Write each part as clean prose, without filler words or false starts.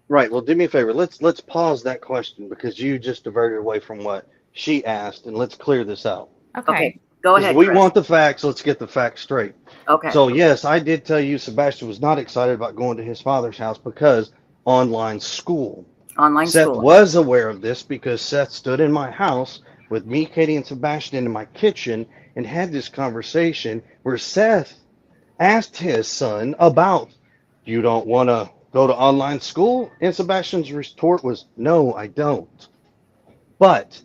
Right. Well, do me a favor. Let's pause that question because you just diverted away from what she asked, and let's clear this out. Okay. Okay, go Because ahead, we Chris. want the facts. Let's get the facts straight. Okay, So yes, I did tell you Sebastian was not excited about going to his father's house because online school. online Seth school. was aware of this because Seth stood in my house with me, Katie, and Sebastian in my kitchen and had this conversation where Seth asked his son about, you don't want to go to online school? And Sebastian's retort was, no, I don't. But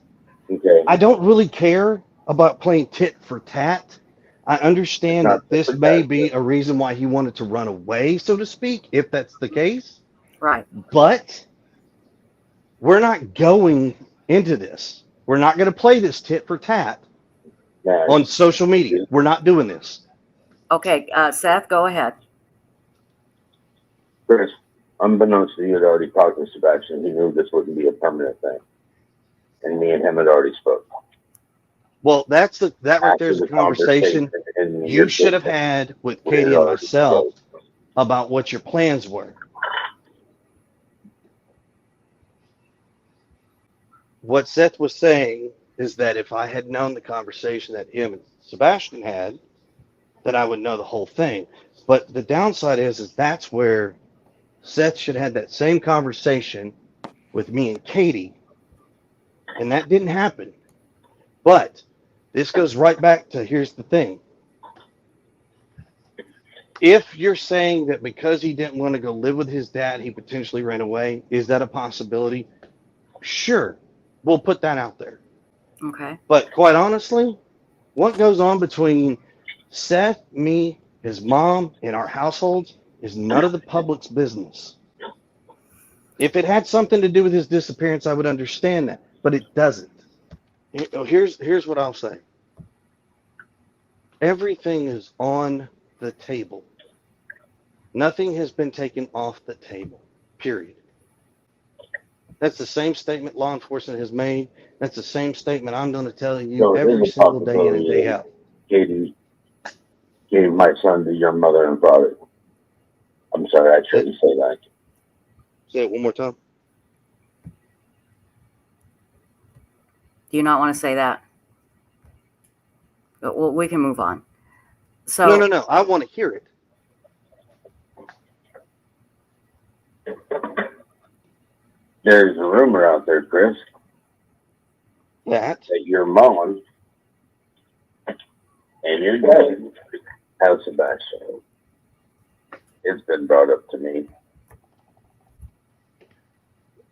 Okay. I don't really care about playing tit for tat. I It's understand not that this for may that. be a reason why he wanted to run away, so to speak, if that's the case. Right. But we're not going into this. We're not going to play this tit for tat Now, on social media. We're not doing this. Okay, Seth, go ahead. Chris, unbeknownst to you, had already talked to Sebastian. He knew this wouldn't be a permanent thing. And me and him had already spoken. Well, that right there After is a the conversation and you should have had with we had Katie and already myself spoken. about what your plans were. What Seth was saying is that if I had known the conversation that him and Sebastian had, then I would know the whole thing. But the downside is that's where Seth should have had that same conversation with me and Katie, and that didn't happen. But this goes right back to here's the thing. If you're saying that because he didn't want to go live with his dad, he potentially ran away, is that a possibility? Sure, we'll put that out there. Okay. But quite honestly, what goes on between Seth, me, his mom, and our households is none of the public's business. If it had something to do with his disappearance, I would understand that, but it doesn't. Here's what I'll say. Everything is on the table. Nothing has been taken off the table. Period. That's the same statement law enforcement has made. That's the same statement I'm going to tell you So every there's a single day in and possibility day that out. Katie gave my son to your mother and father. I'm sorry, I shouldn't say that. Say it one more time. Do you not want to say that? Well, we can move on. So, No. I want to hear it. There's a rumor out there, Chris, That that your mom and your dad have Sebastian. It's been brought up to me.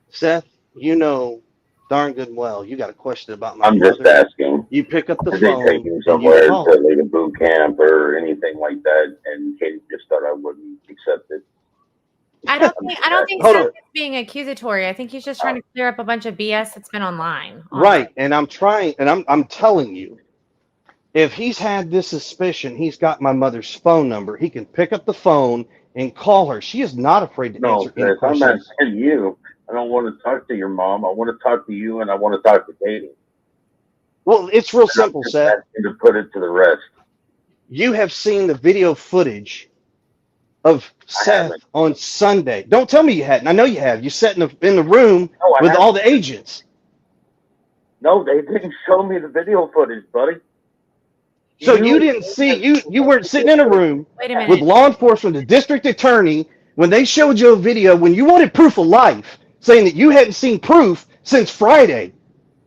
Seth, you know darn good and well. You got a question about my I'm just mother. asking. You pick up the Did they phone take you and you somewhere call. to like a boot camp or anything like that? And Katie just thought I wouldn't accept it. I don't think Hold Seth on. is being accusatory. I think he's just trying to clear up a bunch of BS that's been online. Right, and I'm trying, and I'm telling you, if he's had this suspicion, he's got my mother's phone number. He can pick up the phone and call her. She is not afraid to No, answer any Chris, I'm not questions. saying you. I don't want to talk to your mom. I want to talk to you, and I want to talk to Katie. Well, it's real And I'm simple, just Seth. asking to put it to the rest. You have seen the video footage of Seth haven't. on Sunday. Don't tell me you hadn't. I know you have. You sat in the room No, I with haven't. all the agents. No, they didn't show me the video footage, buddy. So you didn't see you weren't sitting in a room Wait a with minute. law enforcement, the district attorney, when they showed you a video when you wanted proof of life, saying that you hadn't seen proof since Friday.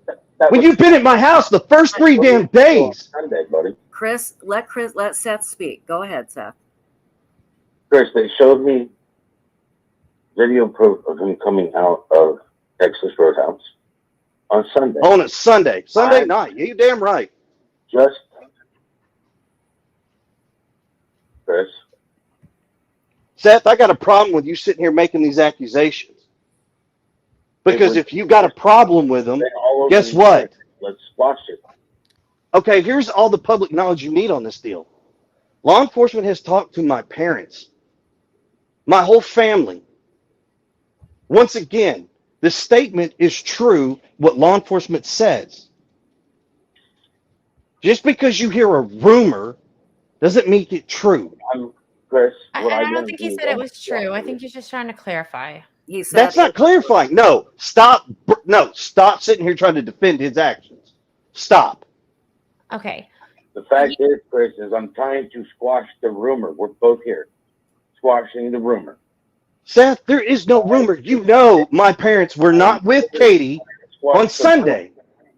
That When was you've been at my house the first 3 damn days. Sunday, buddy. Chris, let Seth speak. Go ahead, Seth. Chris, they showed me video proof of him coming out of Texas Roadhouse on Sunday. On a Sunday I'm- night. You damn right. Just, Chris, Seth, I got a problem with you sitting here making these accusations. Because if you got a problem with them, they all over guess the what? internet. Let's watch it. Okay, here's all the public knowledge you need on this deal. Law enforcement has talked to my parents, my whole family. Once again, the statement is true, what law enforcement says. Just because you hear a rumor doesn't make it true. Chris, I don't think he said it was true. I think he's just trying to clarify. He said That's not clarifying. No, stop. No, stop sitting here trying to defend his actions. Stop. Okay. The fact is, Chris, is I'm trying to squash the rumor. We're both here. Squashing the rumor. Seth, there is no rumor. You know my parents were not with Katie on Sunday. That's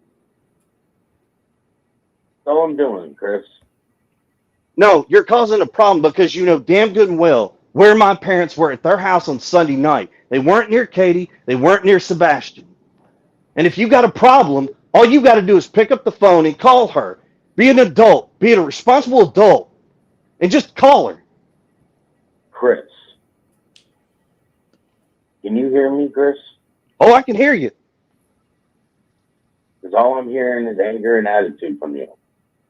all I'm doing, Chris. No, you're causing a problem because you know damn good and well where my parents were at their house on Sunday night. They weren't near Katie. They weren't near Sebastian. And if you got a problem, all you got to do is pick up the phone and call her. Be an adult. Be a responsible adult. And just call her. Chris. Can you hear me, Chris? Oh, I can hear you. Because all I'm hearing is anger and attitude from you.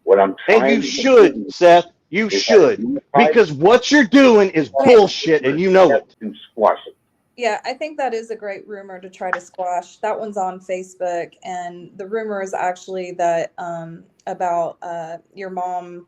What I'm trying And you to should, do Seth. You should. Because what you're doing is bullshit and you know it. To squash it. Yeah, I think that is a great rumor to try to squash. That one's on Facebook, and the rumor is actually that about your mom,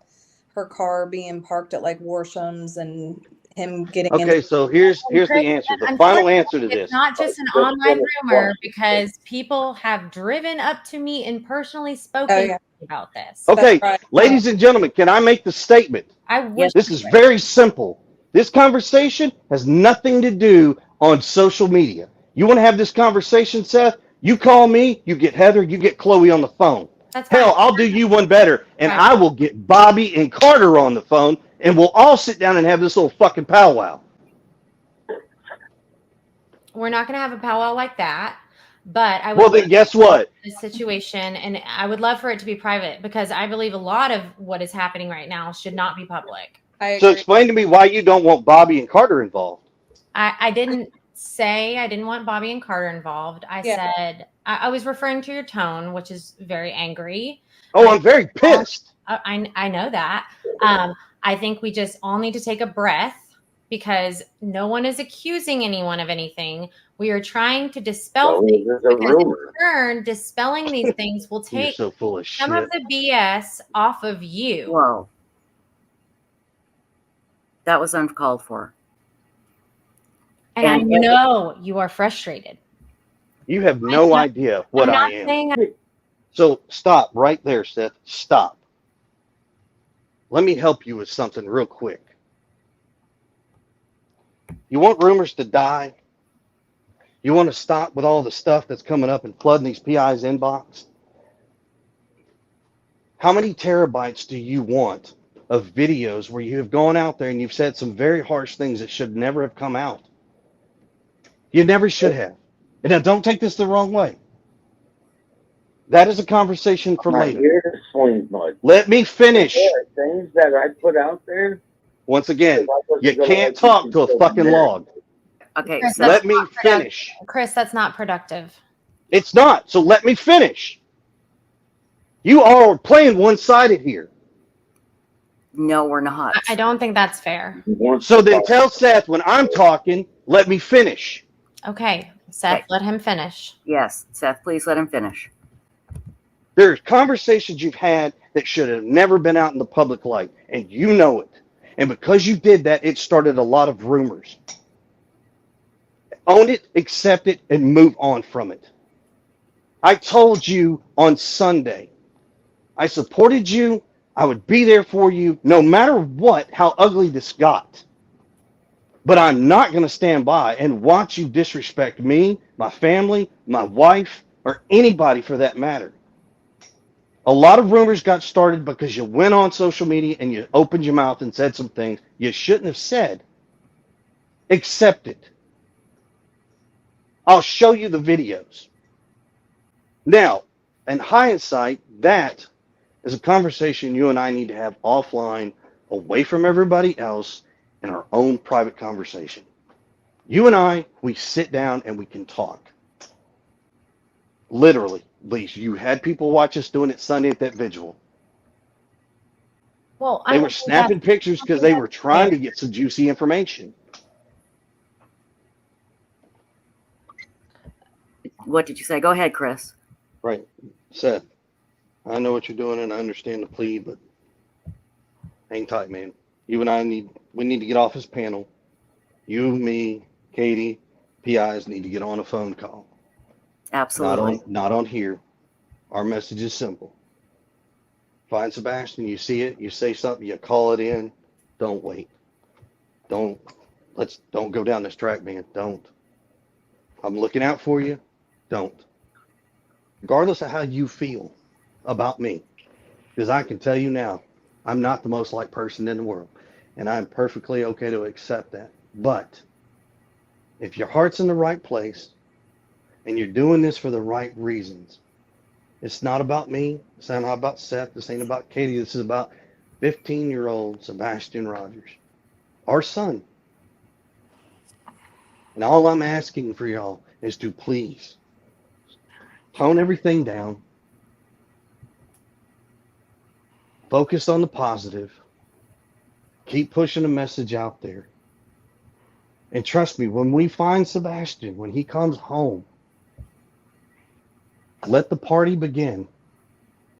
her car being parked at like Warsham's and him getting Okay, so here's the Chris, answer. The final answer to It's this. not just an online rumor because people have driven up to me and personally spoken about this. Okay, right. ladies and gentlemen, can I make the statement? I wish This is very simple. This conversation has nothing to do on social media. You want to have this conversation, Seth? You call me, you get Heather, you get Chloe on the phone. that's Hell, fine. I'll do you one better, and Right. I will get Bobby and Carter on the phone, and we'll all sit down and have this little fucking powwow. We're not going to have a powwow like that, but I would Well, then guess what? this situation, and I would love for it to be private because I believe a lot of what is happening right now should not be public. I So agree. explain to me why you don't want Bobby and Carter involved. I didn't say I didn't want Bobby and Carter involved. I Yeah. said I was referring to your tone, which is very angry. Oh, I'm very pissed. I know that. I think we just all need to take a breath because no one is accusing anyone of anything. We are trying to dispel So things this is a because in rumor. turn, dispelling these things will You're take so full of some shit. of the BS off of you. Whoa. That was uncalled for. And I And- know you are frustrated. You have no idea what I'm I not am. saying So stop right there, Seth. Stop. Let me help you with something real quick. You want rumors to die? You want to stop with all the stuff that's coming up and flooding these PI's inbox? How many terabytes do you want of videos where you have gone out there and you've said some very harsh things that should never have come out? You never should have. And now don't take this the wrong way. That is a conversation for I'm not later. here to swing mud. Let me finish. There are things that I put out there. Once again, you can't talk to a fucking log. Okay, Chris, so Let me finish. Chris, that's not productive. It's not. So let me finish. You all are playing one-sided here. no, we're not. I don't think that's fair. So then tell Seth when I'm talking, let me finish. Okay, Seth, Okay. let him finish. Yes, Seth, please let him finish. There's conversations you've had that should have never been out in the public light, and you know it. And because you did that, it started a lot of rumors. Own it, accept it, and move on from it. I told you on Sunday, I supported you. I would be there for you no matter what, how ugly this got. But I'm not going to stand by and watch you disrespect me, my family, my wife, or anybody for that matter. A lot of rumors got started because you went on social media and you opened your mouth and said some things you shouldn't have said. Accept it. I'll show you the videos. Now, in hindsight, that is a conversation you and I need to have offline, away from everybody else, in our own private conversation. You and I, we sit down and we can talk. Literally. At least you had people watch us doing it Sunday at that vigil. Well, They were snapping pictures because they were trying to get some juicy information. What did you say? Go ahead, Chris. Right. Seth, I know what you're doing and I understand the plea, but hang tight, man. You and I need to get off this panel. You, me, Katie, PIs need to get on a phone call. Absolutely. Not on here. Our message is simple. Find Sebastian, you see it, you say something, you call it in. Don't wait. Don't go down this track, man. Don't. I'm looking out for you. Don't. Regardless of how you feel about me, because I can tell you now, I'm not the most liked person in the world, and I'm perfectly okay to accept that. But if your heart's in the right place and you're doing this for the right reasons, it's not about me. It's not about Seth. This ain't about Katie. This is about 15-year-old Sebastian Rogers, our son. And all I'm asking for y'all is to please tone everything down. Focus on the positive. Keep pushing the message out there. And trust me, when we find Sebastian, when he comes home, let the party begin.